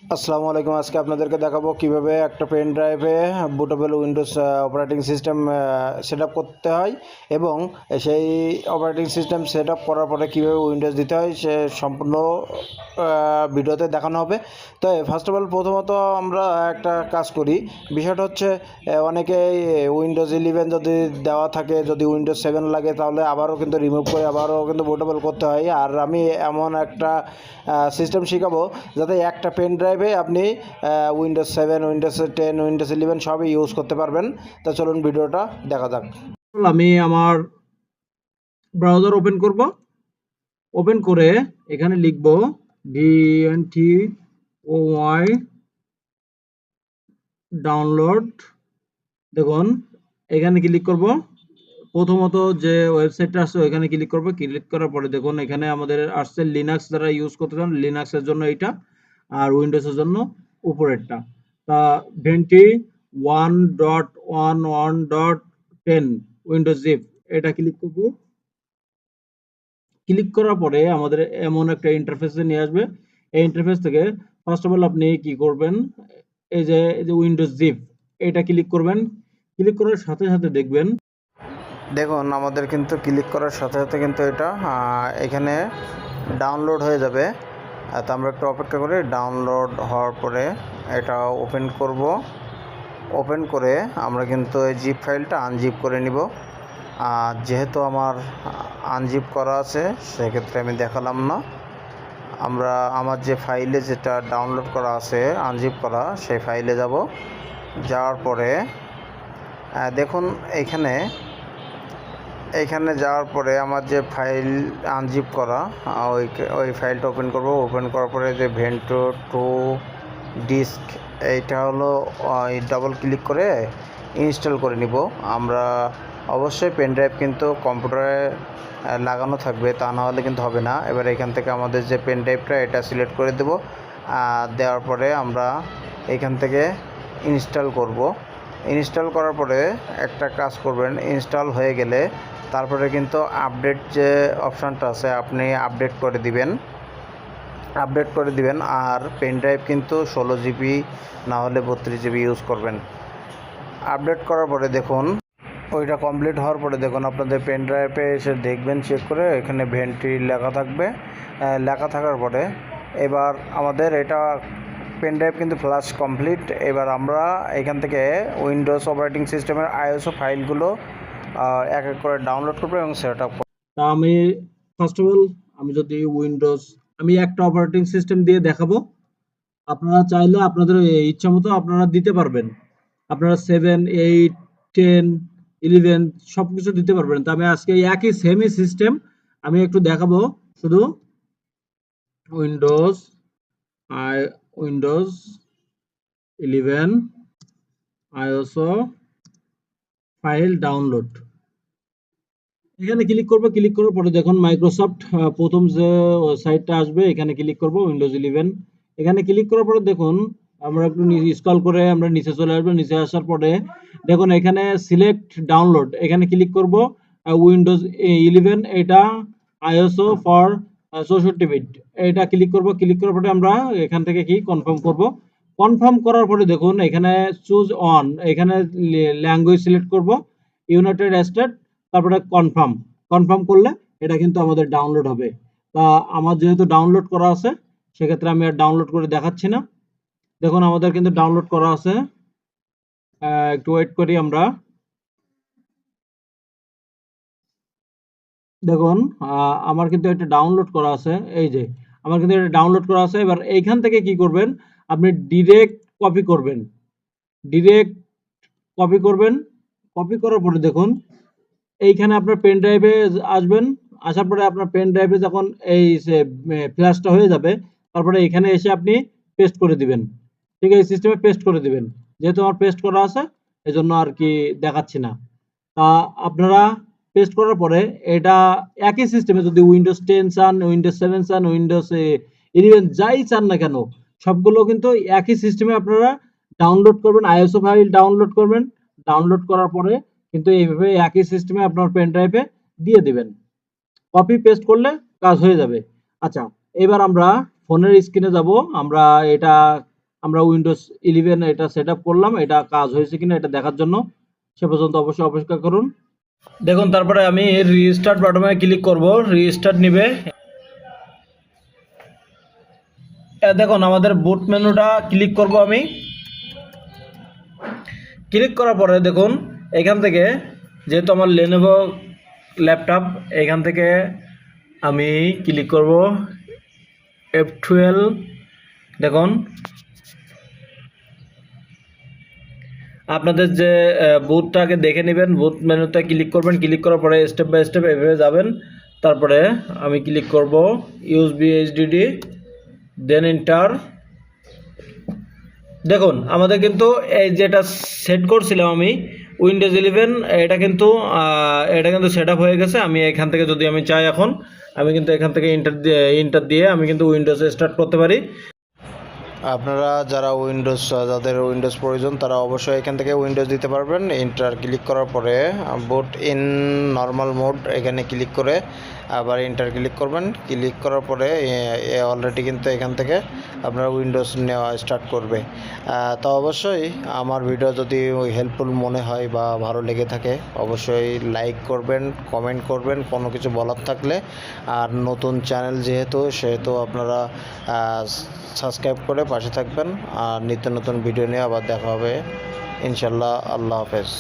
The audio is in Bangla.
আসসালামু আলাইকুম। আজকে আপনাদেরকে দেখাবো কিভাবে একটা পেন ড্রাইভে bootable Windows operating system set up করতে হয় এবং সেই অপারেটিং সিস্টেম সেট আপ করার পরে কীভাবে উইন্ডোজ দিতে হয় সে সম্পূর্ণ ভিডিওতে দেখানো হবে। তো ফার্স্ট অফ অল প্রথমত আমরা একটা কাজ করি। বিষয়টা হচ্ছে অনেকেই উইন্ডোজ 11 যদি দেওয়া থাকে, যদি উইন্ডোজ 7 লাগে তাহলে আবারও কিন্তু রিমুভ করে আবারও কিন্তু বুটেবল করতে হয়। আর আমি এমন একটা সিস্টেম শেখাবো যাতে একটা পেন ড্রাইভে আপনি উইন্ডোজ 7, উইন্ডোজ 10, উইন্ডোজ 11 সবই ইউজ করতে পারবেন। তো চলুন ভিডিওটা দেখা যাক। আমি আমার ব্রাউজার ওপেন করব। ওপেন করে এখানে লিখব DNTOY ডাউনলোড। দেখুন এখানে ক্লিক করব। প্রথমত যে ওয়েবসাইটটা আছে ওখানে ক্লিক করব। ক্লিক করার পরে দেখুন এখানে আমাদের আসছে লিনাক্স যারা ইউজ করতে চান লিনাক্সের জন্য এইটা, আর উইন্ডোজের জন্য উপরেরটা। তা ভেন্টি 1.11.10 উইন্ডোজ জিপ এটা ক্লিক করব। ক্লিক করার পরে আমাদের এমন একটা ইন্টারফেসে নিয়ে আসবে। এই ইন্টারফেস থেকে ফার্স্ট অফ অল আপনি কি করবেন, এই যে উইন্ডোজ জিপ এটা ক্লিক করবেন। ক্লিক করার সাথে সাথে দেখবেন দেখুন আমাদের কিন্তু ক্লিক করার সাথে সাথে কিন্তু এটা এখানে ডাউনলোড হয়ে যাবে। তো আমরা একটু অপেক্ষা করি। ডাউনলোড হওয়ার পরে এটা ওপেন করব। ওপেন করে আমরা কিন্তু এই জিপ ফাইলটা আনজিপ করে নিব। যেহেতু আমার আনজিপ করা আছে সেক্ষেত্রে আমি দেখালাম না। আমরা আমার যে ফাইলে যেটা ডাউনলোড করা আছে আনজিপ করা সেই ফাইলে যাব। যাওয়ার পরে দেখুন এইখানে যাওয়ার পরে আমার যে ফাইল আনজিপ করা ওই ফাইলটা ওপেন করব। ওপেন করার পরে যে ভেন্টো টু ডিস্ক এইটা হলো ডাবল ক্লিক করে ইনস্টল করে নিব। আমরা অবশ্যই পেন ড্রাইভ কিন্তু কম্পিউটারে লাগানো থাকবে, তা না হলে কিন্তু হবে না। এবার এখান থেকে আমাদের যে পেন ড্রাইভটা এটা সিলেক্ট করে দেব। দেওয়ার পরে আমরা এখান থেকে ইনস্টল করব। ইনস্টল করার পরে একটা কাজ করবেন, ইনস্টল হয়ে গেলে তারপরে কিন্তু আপডেট যে অপশানটা আছে আপনি আপডেট করে দিবেন। আর পেন ড্রাইভ কিন্তু 16 জিবি না হলে 32 জিবি ইউজ করবেন। আপডেট করার পরে দেখুন ওইটা কমপ্লিট হওয়ার পরে দেখুন আপনাদের পেন ড্রাইভে এসে দেখবেন, চেক করে এখানে ভেন্টি লেখা থাকবে। লেখা থাকার পরে এবার আমাদের এটা পেন ড্রাইভ কিন্তু ফ্লাশ কমপ্লিট। এবার আমরা এখান থেকে উইন্ডোজ অপারেটিং সিস্টেমের আইএসও ফাইলগুলো এক এক করে ডাউনলোড করবো এবং সেট আপ করবো। তা আমি ফার্স্ট অফ অল যদি আমি একটা অপারেটিং সিস্টেম দিয়ে দেখাবো। আপনারা চাইলে আপনাদের ইচ্ছা মতো আপনারা দিতে পারবেন। আপনারা 7, 8, 10, 11 সবকিছু দিতে পারবেন। তা আমি আজকে একই সেমই সিস্টেম আমি একটু দেখাবো। শুধু Windows Windows 11 ISO file download এখানে ক্লিক করব। ক্লিক করার পরে দেখুন মাইক্রোসফট প্রথম যে সাইটটা আসবে এখানে ক্লিক করব উইন্ডোজ 11। এখানে ক্লিক করার পরে দেখুন আমরা একটু স্ক্রল করে আমরা নিচে চলে আসবো। নিচে আসার পরে দেখুন এখানে সিলেক্ট ডাউনলোড এখানে ক্লিক করব। উইন্ডোজ 11 এটা আইএসও ফর 64 বিট এটা ক্লিক করব। ক্লিক করার পরে আমরা এখান থেকে কি কনফার্ম করব। কনফার্ম করার পরে দেখুন এখানে চুজ অন এখানে ল্যাঙ্গুয়েজ সিলেক্ট করব ইউনাইটেড স্টেট, তারপরে কনফার্ম করলে এটা কিন্তু আমাদের ডাউনলোড হবে। তা আমার যেহেতু ডাউনলোড করা আছে সেক্ষেত্রে আমি আর ডাউনলোড করে দেখাচ্ছি না। দেখুন আমাদের কিন্তু ডাউনলোড করা আছে। একটু ওয়েট করি আমরা। দেখুন আমার কিন্তু এটা ডাউনলোড করা আছে। এই যে আমার কিন্তু এটা ডাউনলোড করা আছে। এবার এইখান থেকে কি করবেন, আপনি ডিরেক্ট কপি করবেন। ডিরেক্ট কপি করবেন। কপি করার পরে দেখুন এইখানে আপনার পেন ড্রাইভে আসবেন। আসার পরে আপনার পেন ড্রাইভে যখন এই ফ্ল্যাশটা হয়ে যাবে তারপরে এখানে এসে আপনি পেস্ট করে দিবেন। ঠিক আছে, এই সিস্টেমে পেস্ট করে দিবেন। যেহেতু আমার পেস্ট করা আছে এজন্য আর কি দেখাচ্ছি না। তা আপনারা পেস্ট করার পরে এটা একই সিস্টেমে যদি উইন্ডোজ 10 চান, উইন্ডোজ 7 চান, উইন্ডোজ 11 যাই চান না কেন সবগুলো কিন্তু একই সিস্টেমে আপনারা ডাউনলোড করবেন। আইএসও ফাইল ডাউনলোড করবেন। ডাউনলোড করার পরে কিন্তু এইভাবে একই সিস্টেমে আপনার পেন ড্রাইভে দিয়ে দিবেন। কপি পেস্ট করলে কাজ হয়ে যাবে। আচ্ছা, এবার আমরা ফোনের স্ক্রিনে যাব, আমরা উইন্ডোজ 11 এটা সেট আপ করলাম, এটা কাজ হয়েছে কিনা এটা দেখার জন্য। সে পর্যন্ত অবশ্যই অপেক্ষা করুন। দেখুন, তারপরে আমি রিস্টার্ট বাটনে ক্লিক করব, রিস্টার্ট নিবে। দেখুন আমাদের বুট মেনুটা ক্লিক করব আমি। ক্লিক করার পরে দেখুন এখান থেকে, যেহেতু আমার Lenovo ল্যাপটপ, এখান থেকে আমি ক্লিক করব F12। দেখুন আপনাদের যে বুটটাকে দেখে নেবেন, বুট মেনুতে ক্লিক করবেন, ক্লিক করার পরে স্টেপ বাই স্টেপ এভাবে যাবেন। তারপরে আমি ক্লিক করব USB HDD, দেন এন্টার। দেখুন আমাদের কিন্তু এই যেটা সেট করছিলাম আমি উইন্ডোজ 11, এটা কিন্তু সেট আপ হয়ে গেছে। আমি এখান থেকে যদি আমি চাই এখন আমি কিন্তু এখান থেকে ইন্টার দিয়ে আমি কিন্তু উইন্ডোজ স্টার্ট করতে পারি। আপনারা যাদের উইন্ডোজ প্রয়োজন তারা অবশ্যই এখান থেকে উইন্ডোজ দিতে পারবেন। এন্টার ক্লিক করার পরে বুট ইন নর্মাল মোড এখানে ক্লিক করে আবার এন্টার ক্লিক করবেন। ক্লিক করার পরে অলরেডি কিন্তু এখান থেকে আপনারা উইন্ডোজ নেওয়া স্টার্ট করবে। তো অবশ্যই আমার ভিডিও যদি হেল্পফুল মনে হয় বা ভালো লেগে থাকে অবশ্যই লাইক করবেন, কমেন্ট করবেন কোনো কিছু বলার থাকলে। আর নতুন চ্যানেল সেহেতু আপনারা সাবস্ক্রাইব করে পাশে থাকবেন। আর নিত্য নতুন ভিডিও নিয়ে আবার দেখা হবে ইনশাল্লাহ। আল্লাহ হাফেজ।